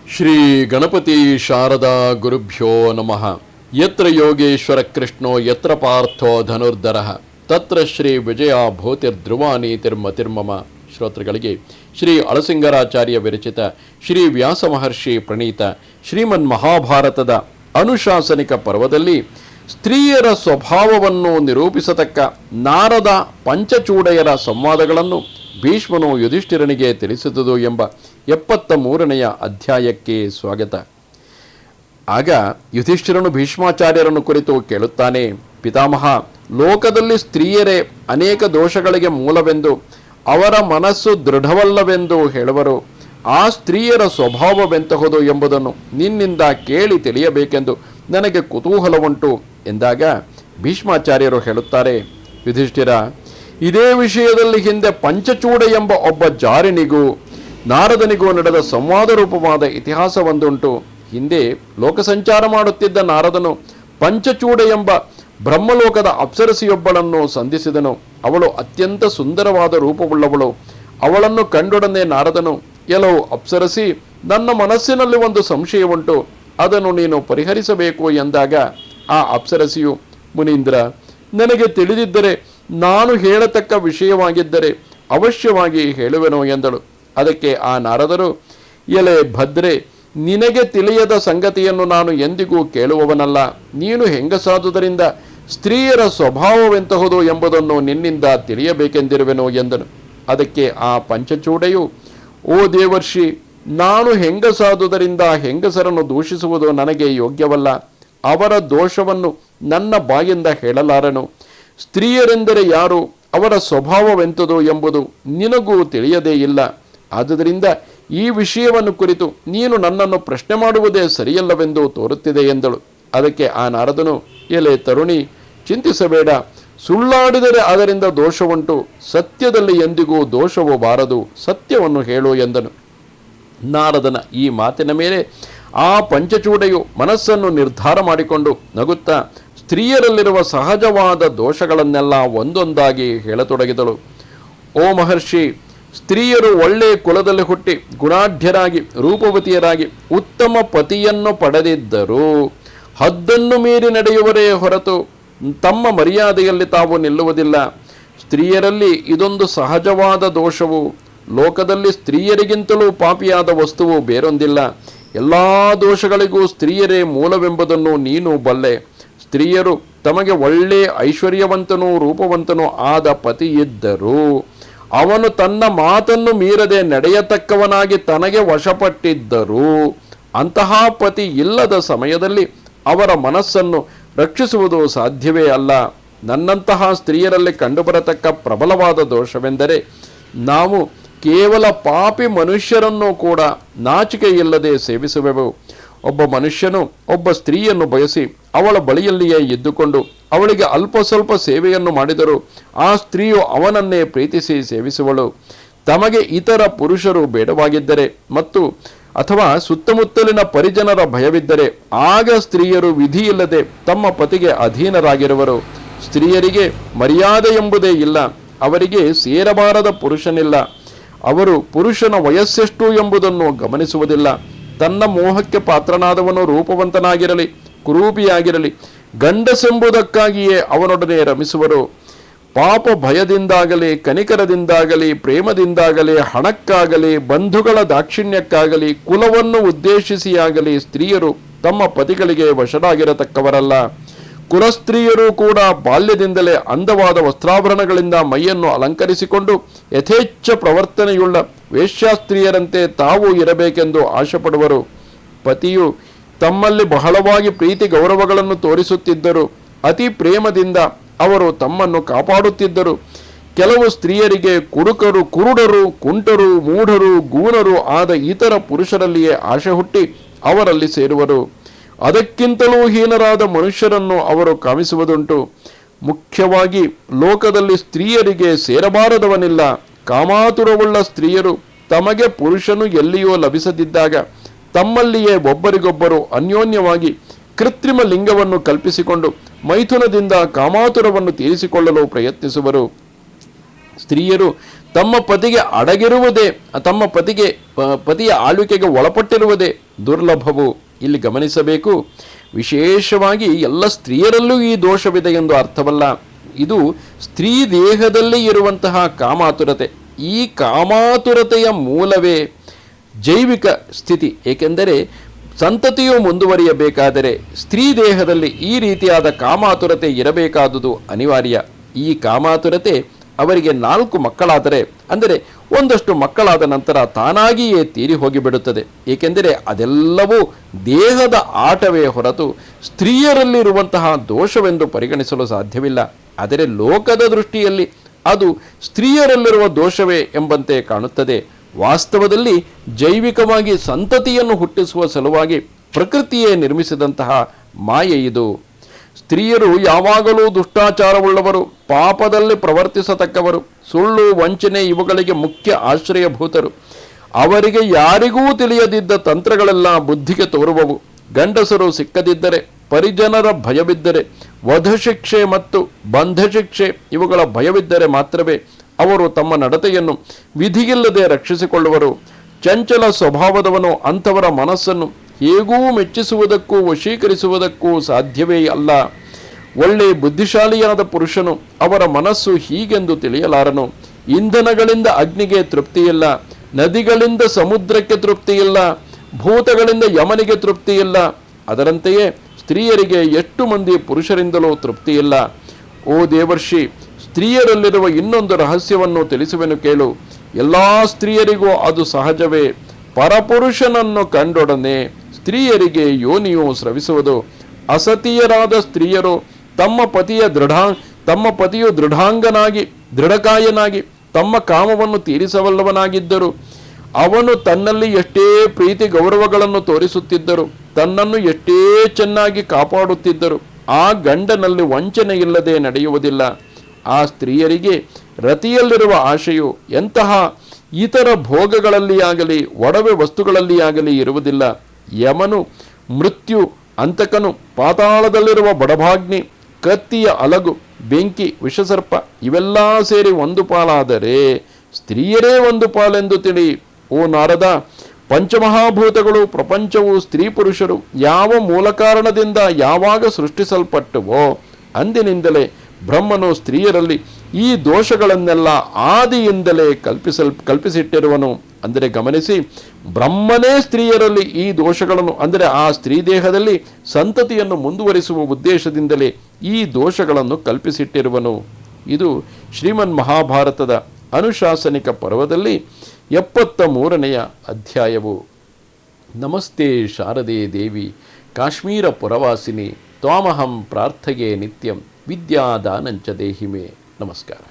ಶ್ರೀ ಗಣಪತಿ ಶಾರದಾ ಗುರುಭ್ಯೋ ನಮಃ. ಯತ್ರ ಯೋಗೇಶ್ವರ ಕೃಷ್ಣೋ ಯತ್ರ ಪಾರ್ಥೋ ಧನುರ್ಧರಃ ತತ್ರ ಶ್ರೀ ವಿಜಯ ಭೂತಿರ್ಧ್ರುವ ನೀತಿರ್ಮತಿರ್ಮಮ. ಶ್ರೋತೃಗಳಿಗೆ ಶ್ರೀ ಅಳಸಿಂಗರಾಚಾರ್ಯ ವಿರಚಿತ ಶ್ರೀ ವ್ಯಾಸ ಮಹರ್ಷಿ ಪ್ರಣೀತ ಶ್ರೀಮನ್ ಮಹಾಭಾರತದ ಅನುಶಾಸನಿಕ ಪರ್ವದಲ್ಲಿ ಸ್ತ್ರೀಯರ ಸ್ವಭಾವವನ್ನು ನಿರೂಪಿಸತಕ್ಕ ನಾರದ ಪಂಚಚೂಡೆಯರ ಸಂವಾದಗಳನ್ನು ಭೀಷ್ಮನು ಯುಧಿಷ್ಠಿರನಿಗೆ ತಿಳಿಸಿದುದು ಎಂಬ 73ನೆಯ ಅಧ್ಯಾಯಕ್ಕೆ ಸ್ವಾಗತ. ಆಗ ಯುಧಿಷ್ಠಿರನು ಭೀಷ್ಮಾಚಾರ್ಯರನ್ನು ಕುರಿತು ಕೇಳುತ್ತಾನೆ, ಪಿತಾಮಹ, ಲೋಕದಲ್ಲಿ ಸ್ತ್ರೀಯರೇ ಅನೇಕ ದೋಷಗಳಿಗೆ ಮೂಲವೆಂದು, ಅವರ ಮನಸ್ಸು ದೃಢವಲ್ಲವೆಂದು ಹೇಳುವರು. ಆ ಸ್ತ್ರೀಯರ ಸ್ವಭಾವವೆಂತಹುದು ಎಂಬುದನ್ನು ನಿನ್ನಿಂದ ಕೇಳಿ ತಿಳಿಯಬೇಕೆಂದು ನನಗೆ ಕುತೂಹಲವುಂಟು ಎಂದಾಗ ಭೀಷ್ಮಾಚಾರ್ಯರು ಹೇಳುತ್ತಾರೆ, ಯುಧಿಷ್ಠಿರ, ಇದೇ ವಿಷಯದಲ್ಲಿ ಹಿಂದೆ ಪಂಚಚೂಡ ಎಂಬ ಒಬ್ಬ ಜಾರಿನಿಗೂ ನಾರದನಿಗೂ ನಡೆದ ಸಂವಾದ ರೂಪವಾದ ಇತಿಹಾಸವೊಂದುಂಟು. ಹಿಂದೆ ಲೋಕಸಂಚಾರ ಮಾಡುತ್ತಿದ್ದ ನಾರದನು ಪಂಚಚೂಡ ಎಂಬ ಬ್ರಹ್ಮಲೋಕದ ಅಪ್ಸರಸಿಯೊಬ್ಬಳನ್ನು ಸಂಧಿಸಿದನು. ಅವಳು ಅತ್ಯಂತ ಸುಂದರವಾದ ರೂಪವುಳ್ಳವಳು. ಅವಳನ್ನು ಕಂಡೊಡನೆ ನಾರದನು, ಎಲ್ಲೋ ಅಪ್ಸರಸಿ, ನನ್ನ ಮನಸ್ಸಿನಲ್ಲಿ ಒಂದು ಸಂಶಯವುಂಟು, ಅದನ್ನು ನೀನು ಪರಿಹರಿಸಬೇಕು ಎಂದಾಗ ಆ ಅಪ್ಸರಸಿಯು, ಮುನೀಂದ್ರ, ನನಗೆ ತಿಳಿದಿದ್ದರೆ, ನಾನು ಹೇಳತಕ್ಕ ವಿಷಯವಾಗಿದ್ದರೆ ಅವಶ್ಯವಾಗಿ ಹೇಳುವೆನು ಎಂದಳು. ಅದಕ್ಕೆ ಆ ನಾರದರು, ಎಲೆ ಭದ್ರೆ, ನಿನಗೆ ತಿಳಿಯದ ಸಂಗತಿಯನ್ನು ನಾನು ಎಂದಿಗೂ ಕೇಳುವವನಲ್ಲ. ನೀನು ಹೆಂಗಸಾದುದರಿಂದ ಸ್ತ್ರೀಯರ ಸ್ವಭಾವವೆಂತಹುದು ಎಂಬುದನ್ನು ನಿನ್ನಿಂದ ತಿಳಿಯಬೇಕೆಂದಿರುವೆನು ಎಂದನು. ಅದಕ್ಕೆ ಆ ಪಂಚಚೂಡೆಯು, ಓ ದೇವರ್ಷಿ, ನಾನು ಹೆಂಗಸಾದುದರಿಂದ ಹೆಂಗಸರನ್ನು ದೂಷಿಸುವುದು ನನಗೆ ಯೋಗ್ಯವಲ್ಲ. ಅವರ ದೋಷವನ್ನು ನನ್ನ ಬಾಯಿಂದ ಹೇಳಲಾರನು. ಸ್ತ್ರೀಯರೆಂದರೆ ಯಾರು, ಅವರ ಸ್ವಭಾವವೆಂತದು ಎಂಬುದು ನಿನಗೂ ತಿಳಿಯದೇ ಇಲ್ಲ. ಆದುದರಿಂದ ಈ ವಿಷಯವನ್ನು ಕುರಿತು ನೀನು ನನ್ನನ್ನು ಪ್ರಶ್ನೆ ಮಾಡುವುದೇ ಸರಿಯಲ್ಲವೆಂದು ತೋರುತ್ತಿದೆ ಎಂದಳು. ಅದಕ್ಕೆ ಆ ನಾರದನು, ಎಲೆ ತರುಣಿ, ಚಿಂತಿಸಬೇಡ. ಸುಳ್ಳಾಡಿದರೆ ಅದರಿಂದ ದೋಷವುಂಟು. ಸತ್ಯದಲ್ಲಿ ಎಂದಿಗೂ ದೋಷವು ಬಾರದು. ಸತ್ಯವನ್ನು ಹೇಳು ಎಂದನು. ನಾರದನ ಈ ಮಾತಿನ ಮೇಲೆ ಆ ಪಂಚಚೂಡೆಯು ಮನಸ್ಸನ್ನು ನಿರ್ಧಾರ ಮಾಡಿಕೊಂಡು ನಗುತ್ತಾ ಸ್ತ್ರೀಯರಲ್ಲಿರುವ ಸಹಜವಾದ ದೋಷಗಳನ್ನೆಲ್ಲ ಒಂದೊಂದಾಗಿ ಹೇಳತೊಡಗಿದಳು. ಓ ಮಹರ್ಷಿ, ಸ್ತ್ರೀಯರು ಒಳ್ಳೆಯ ಕುಲದಲ್ಲಿ ಹುಟ್ಟಿ ಗುಣಾಢ್ಯರಾಗಿ ರೂಪವತಿಯರಾಗಿ ಉತ್ತಮ ಪತಿಯನ್ನು ಪಡೆದಿದ್ದರೂ ಹದ್ದನ್ನು ಮೀರಿ ನಡೆಯುವರೇ ಹೊರತು ತಮ್ಮ ಮರ್ಯಾದೆಯಲ್ಲಿ ತಾವು ನಿಲ್ಲುವುದಿಲ್ಲ. ಸ್ತ್ರೀಯರಲ್ಲಿ ಇದೊಂದು ಸಹಜವಾದ ದೋಷವು. ಲೋಕದಲ್ಲಿ ಸ್ತ್ರೀಯರಿಗಿಂತಲೂ ಪಾಪಿಯಾದ ವಸ್ತುವು ಬೇರೊಂದಿಲ್ಲ. ಎಲ್ಲ ದೋಷಗಳಿಗೂ ಸ್ತ್ರೀಯರೇ ಮೂಲವೆಂಬುದನ್ನು ನೀನು ಬಲ್ಲೆ. ಸ್ತ್ರೀಯರು ತಮಗೆ ಒಳ್ಳೆ ಐಶ್ವರ್ಯವಂತನೂ ರೂಪವಂತನೂ ಆದ ಪತಿ ಇದ್ದರೂ ಅವನು ತನ್ನ ಮಾತನ್ನು ಮೀರದೆ ನಡೆಯತಕ್ಕವನಾಗಿ ತನಗೆ ವಶಪಟ್ಟಿದ್ದರೂ ಅಂತಹ ಪತಿ ಇಲ್ಲದ ಸಮಯದಲ್ಲಿ ಅವರ ಮನಸ್ಸನ್ನು ರಕ್ಷಿಸುವುದು ಸಾಧ್ಯವೇ ಅಲ್ಲ. ನನ್ನಂತಹ ಸ್ತ್ರೀಯರಲ್ಲಿ ಕಂಡುಬರತಕ್ಕ ಪ್ರಬಲವಾದ ದೋಷವೆಂದರೆ, ನಾವು ಕೇವಲ ಪಾಪಿ ಮನುಷ್ಯರನ್ನು ಕೂಡ ನಾಚಿಕೆ ಇಲ್ಲದೆ ಸೇವಿಸುವೆವು. ಒಬ್ಬ ಮನುಷ್ಯನು ಒಬ್ಬ ಸ್ತ್ರೀಯನ್ನು ಬಯಸಿ ಅವಳ ಬಳಿಯಲ್ಲಿಯೇ ಇದ್ದುಕೊಂಡು ಅವಳಿಗೆ ಅಲ್ಪ ಸ್ವಲ್ಪ ಸೇವೆಯನ್ನು ಮಾಡಿದರೂ ಆ ಸ್ತ್ರೀಯು ಅವನನ್ನೇ ಪ್ರೀತಿಸಿ ಸೇವಿಸುವಳು. ತಮಗೆ ಇತರ ಪುರುಷರು ಬೇಡವಾಗಿದ್ದರೆ ಮತ್ತು ಅಥವಾ ಸುತ್ತಮುತ್ತಲಿನ ಪರಿಜನರ ಭಯವಿದ್ದರೆ ಆಗ ಸ್ತ್ರೀಯರು ವಿಧಿಯಿಲ್ಲದೆ ತಮ್ಮ ಪತಿಗೆ ಅಧೀನರಾಗಿರುವರು. ಸ್ತ್ರೀಯರಿಗೆ ಮರ್ಯಾದೆ ಎಂಬುದೇ ಇಲ್ಲ. ಅವರಿಗೆ ಸೇರಬಾರದ ಪುರುಷನಿಲ್ಲ. ಅವರು ಪುರುಷನ ವಯಸ್ಸೆಷ್ಟು ಎಂಬುದನ್ನು ಗಮನಿಸುವುದಿಲ್ಲ. ತನ್ನ ಮೋಹಕ್ಕೆ ಪಾತ್ರನಾದವನು ರೂಪವಂತನಾಗಿರಲಿ ಕುರೂಪಿಯಾಗಿರಲಿ ಗಂಡಸೆಂಬುದಕ್ಕಾಗಿಯೇ ಅವನೊಡನೆ ರಮಿಸುವರು. ಪಾಪ ಭಯದಿಂದಾಗಲಿ ಕನಿಕರದಿಂದಾಗಲಿ ಪ್ರೇಮದಿಂದಾಗಲಿ ಹಣಕ್ಕಾಗಲಿ ಬಂಧುಗಳ ದಾಕ್ಷಿಣ್ಯಕ್ಕಾಗಲಿ ಕುಲವನ್ನು ಉದ್ದೇಶಿಸಿಯಾಗಲಿ ಸ್ತ್ರೀಯರು ತಮ್ಮ ಪತಿಗಳಿಗೆ ವಶರಾಗಿರತಕ್ಕವರಲ್ಲ. ಕುಲಸ್ತ್ರೀಯರು ಕೂಡ ಬಾಲ್ಯದಿಂದಲೇ ಅಂದವಾದ ವಸ್ತ್ರಾಭರಣಗಳಿಂದ ಮೈಯನ್ನು ಅಲಂಕರಿಸಿಕೊಂಡು ಯಥೇಚ್ಛ ಪ್ರವರ್ತನೆಯುಳ್ಳ ವೇಶ್ಯಾಸ್ತ್ರೀಯರಂತೆ ತಾವು ಇರಬೇಕೆಂದು ಆಶೆಪಡುವರು. ಪತಿಯು ತಮ್ಮಲ್ಲಿ ಬಹಳವಾಗಿ ಪ್ರೀತಿ ಗೌರವಗಳನ್ನು ತೋರಿಸುತ್ತಿದ್ದರು. ಅತಿ ಪ್ರೇಮದಿಂದ ಅವರು ತಮ್ಮನ್ನು ಕಾಪಾಡುತ್ತಿದ್ದರು. ಕೆಲವು ಸ್ತ್ರೀಯರಿಗೆ ಕುಡುಕರು, ಕುರುಡರು, ಕುಂಟರು, ಮೂಢರು, ಗೂನರು ಆದ ಇತರ ಪುರುಷರಲ್ಲಿಯೇ ಆಶೆ ಹುಟ್ಟಿ ಅವರಲ್ಲಿ ಸೇರುವರು. ಅದಕ್ಕಿಂತಲೂ ಹೀನರಾದ ಮನುಷ್ಯರನ್ನು ಅವರು ಕಾಮಿಸುವುದುಂಟು. ಮುಖ್ಯವಾಗಿ ಲೋಕದಲ್ಲಿ ಸ್ತ್ರೀಯರಿಗೆ ಸೇರಬಾರದವನಿಲ್ಲ. ಕಾಮಾತುರವುಳ್ಳ ಸ್ತ್ರೀಯರು ತಮಗೆ ಪುರುಷನು ಎಲ್ಲಿಯೋ ಲಭಿಸದಿದ್ದಾಗ ತಮ್ಮಲ್ಲಿಯೇ ಒಬ್ಬರಿಗೊಬ್ಬರು ಅನ್ಯೋನ್ಯವಾಗಿ ಕೃತ್ರಿಮ ಲಿಂಗವನ್ನು ಕಲ್ಪಿಸಿಕೊಂಡು ಮೈಥುನದಿಂದ ಕಾಮಾತುರವನ್ನು ತೀರಿಸಿಕೊಳ್ಳಲು ಪ್ರಯತ್ನಿಸುವರು. ಸ್ತ್ರೀಯರು ತಮ್ಮ ಪತಿಗೆ ಅಡಗಿರುವುದೇ, ತಮ್ಮ ಪತಿಯ ಆಳ್ವಿಕೆಗೆ ಒಳಪಟ್ಟಿರುವುದೇ ದುರ್ಲಭವು. ಇಲ್ಲಿ ಗಮನಿಸಬೇಕು, ವಿಶೇಷವಾಗಿ ಎಲ್ಲ ಸ್ತ್ರೀಯರಲ್ಲೂ ಈ ದೋಷವಿದೆ ಎಂದು ಅರ್ಥವಲ್ಲ. ಇದು ಸ್ತ್ರೀ ದೇಹದಲ್ಲಿ ಇರುವಂತಹ ಕಾಮಾತುರತೆ. ಈ ಕಾಮಾತುರತೆಯ ಮೂಲವೇ ಜೈವಿಕ ಸ್ಥಿತಿ. ಏಕೆಂದರೆ ಸಂತತಿಯು ಮುಂದುವರಿಯಬೇಕಾದರೆ ಸ್ತ್ರೀ ದೇಹದಲ್ಲಿ ಈ ರೀತಿಯಾದ ಕಾಮಾತುರತೆ ಇರಬೇಕಾದುದು ಅನಿವಾರ್ಯ. ಈ ಕಾಮಾತುರತೆ ಅವರಿಗೆ 4 ಮಕ್ಕಳಾದರೆ, ಅಂದರೆ ಒಂದಷ್ಟು ಮಕ್ಕಳಾದ ನಂತರ ತಾನಾಗಿಯೇ ತೀರಿ ಹೋಗಿಬಿಡುತ್ತದೆ. ಏಕೆಂದರೆ ಅದೆಲ್ಲವೂ ದೇಹದ ಆಟವೇ ಹೊರತು ಸ್ತ್ರೀಯರಲ್ಲಿರುವಂತಹ ದೋಷವೆಂದು ಪರಿಗಣಿಸಲು ಸಾಧ್ಯವಿಲ್ಲ. ಆದರೆ ಲೋಕದ ದೃಷ್ಟಿಯಲ್ಲಿ ಅದು ಸ್ತ್ರೀಯರಲ್ಲಿರುವ ದೋಷವೇ ಎಂಬಂತೆ ಕಾಣುತ್ತದೆ. ವಾಸ್ತವದಲ್ಲಿ ಜೈವಿಕವಾಗಿ ಸಂತತಿಯನ್ನು ಹುಟ್ಟಿಸುವ ಸಲುವಾಗಿ ಪ್ರಕೃತಿಯೇ ನಿರ್ಮಿಸಿದಂತಹ ಮಾಯೆ ಇದು. ಸ್ತ್ರೀಯರು ಯಾವಾಗಲೂ ದುಷ್ಟಾಚಾರವುಳ್ಳವರು, ಪಾಪದಲ್ಲಿ ಪ್ರವರ್ತಿಸತಕ್ಕವರು, ಸುಳ್ಳು ವಂಚನೆ ಇವುಗಳಿಗೆ ಮುಖ್ಯ ಆಶ್ರಯಭೂತರು. ಅವರಿಗೆ ಯಾರಿಗೂ ತಿಳಿಯದಿದ್ದ ತಂತ್ರಗಳೆಲ್ಲ ಬುದ್ಧಿಗೆ ತೋರುವವು. ಗಂಡಸರು ಸಿಕ್ಕದಿದ್ದರೆ, ಪರಿಜನರ ಭಯವಿದ್ದರೆ, ವಧಶಿಕ್ಷೆ ಮತ್ತು ಬಂಧಶಿಕ್ಷೆ ಇವುಗಳ ಭಯವಿದ್ದರೆ ಮಾತ್ರವೇ ಅವರು ತಮ್ಮ ನಡತೆಯನ್ನು ವಿಧಿಯಿಲ್ಲದೆ ರಕ್ಷಿಸಿಕೊಳ್ಳುವರು. ಚಂಚಲ ಸ್ವಭಾವದವನು ಅಂಥವರ ಮನಸ್ಸನ್ನು ಹೇಗೂ ಮೆಚ್ಚಿಸುವುದಕ್ಕೂ ವಶೀಕರಿಸುವುದಕ್ಕೂ ಸಾಧ್ಯವೇ ಅಲ್ಲ. ಒಳ್ಳೆ ಬುದ್ಧಿಶಾಲಿಯಾದ ಪುರುಷನು ಅವರ ಮನಸ್ಸು ಹೀಗೆಂದು ತಿಳಿಯಲಾರನು. ಇಂಧನಗಳಿಂದ ಅಗ್ನಿಗೆ ತೃಪ್ತಿಯಿಲ್ಲ, ನದಿಗಳಿಂದ ಸಮುದ್ರಕ್ಕೆ ತೃಪ್ತಿಯಿಲ್ಲ, ಭೂತಗಳಿಂದ ಯಮನಿಗೆ ತೃಪ್ತಿಯಿಲ್ಲ. ಅದರಂತೆಯೇ ಸ್ತ್ರೀಯರಿಗೆ ಎಷ್ಟು ಮಂದಿ ಪುರುಷರಿಂದಲೂ ತೃಪ್ತಿಯಿಲ್ಲ. ಓ ದೇವರ್ಷಿ, ಸ್ತ್ರೀಯರಲ್ಲಿರುವ ಇನ್ನೊಂದು ರಹಸ್ಯವನ್ನು ತಿಳಿಸುವೆನು ಕೇಳು. ಎಲ್ಲ ಸ್ತ್ರೀಯರಿಗೂ ಅದು ಸಹಜವೇ. ಪರಪುರುಷನನ್ನು ಕಂಡೊಡನೆ ಸ್ತ್ರೀಯರಿಗೆ ಯೋನಿಯು ಸ್ರವಿಸುವುದು. ಅಸತಿಯರಾದ ಸ್ತ್ರೀಯರು ತಮ್ಮ ಪತಿಯು ದೃಢಕಾಯನಾಗಿ ತಮ್ಮ ಕಾಮವನ್ನು ತೀರಿಸಬಲ್ಲವನಾಗಿದ್ದರು. ಅವನು ತನ್ನಲ್ಲಿ ಎಷ್ಟೇ ಪ್ರೀತಿ ಗೌರವಗಳನ್ನು ತೋರಿಸುತ್ತಿದ್ದರು, ತನ್ನನ್ನು ಎಷ್ಟೇ ಚೆನ್ನಾಗಿ ಕಾಪಾಡುತ್ತಿದ್ದರು, ಆ ಗಂಡನಲ್ಲಿ ವಂಚನೆ ಇಲ್ಲದೆ ನಡೆಯುವುದಿಲ್ಲ. ಆ ಸ್ತ್ರೀಯರಿಗೆ ರತಿಯಲ್ಲಿರುವ ಆಶೆಯು ಎಂತಹ ಇತರ ಭೋಗಗಳಲ್ಲಿಯಾಗಲಿ ಒಡವೆ ವಸ್ತುಗಳಲ್ಲಿಯಾಗಲಿ ಇರುವುದಿಲ್ಲ. ಯಮನು, ಮೃತ್ಯು, ಅಂತಕನು, ಪಾತಾಳದಲ್ಲಿರುವ ಬಡಭಾಗ್ನಿ, ಕತ್ತಿಯ ಅಲಗು, ಬೆಂಕಿ, ವಿಷಸರ್ಪ ಇವೆಲ್ಲ ಸೇರಿ ಒಂದು ಪಾಲಾದರೆ ಸ್ತ್ರೀಯರೇ ಒಂದು ಪಾಲೆಂದು ತಿಳಿ. ಓ ನಾರದ, ಪಂಚಮಹಾಭೂತಗಳು, ಪ್ರಪಂಚವು, ಸ್ತ್ರೀ ಪುರುಷರು ಯಾವ ಮೂಲ ಕಾರಣದಿಂದ ಯಾವಾಗ ಸೃಷ್ಟಿಸಲ್ಪಟ್ಟವೋ ಅಂದಿನಿಂದಲೇ ಬ್ರಹ್ಮನು ಸ್ತ್ರೀಯರಲ್ಲಿ ಈ ದೋಷಗಳನ್ನೆಲ್ಲ ಆದಿಯಿಂದಲೇ ಕಲ್ಪಿಸಿಟ್ಟಿರುವನು. ಅಂದರೆ ಗಮನಿಸಿ, ಬ್ರಹ್ಮನೇ ಸ್ತ್ರೀಯರಲ್ಲಿ ಈ ದೋಷಗಳನ್ನು, ಅಂದರೆ ಆ ಸ್ತ್ರೀ ದೇಹದಲ್ಲಿ ಸಂತತಿಯನ್ನು ಮುಂದುವರಿಸುವ ಉದ್ದೇಶದಿಂದಲೇ ಈ ದೋಷಗಳನ್ನು ಕಲ್ಪಿಸಿಟ್ಟಿರುವನು. ಇದು ಶ್ರೀಮನ್ ಮಹಾಭಾರತದ ಅನುಶಾಸನಿಕ ಪರ್ವದಲ್ಲಿ 73ನೆಯ ಅಧ್ಯಾಯವು. ನಮಸ್ತೆ ಶಾರದೆ ದೇವಿ ಕಾಶ್ಮೀರ ಪುರವಾಸಿನಿ ತ್ವಾಮಹಂ ಪ್ರಾರ್ಥಯೇ ನಿತ್ಯಂ ವಿದ್ಯಾದಾನಂಚ ದೇಹಿಮೆ. ನಮಸ್ಕಾರ.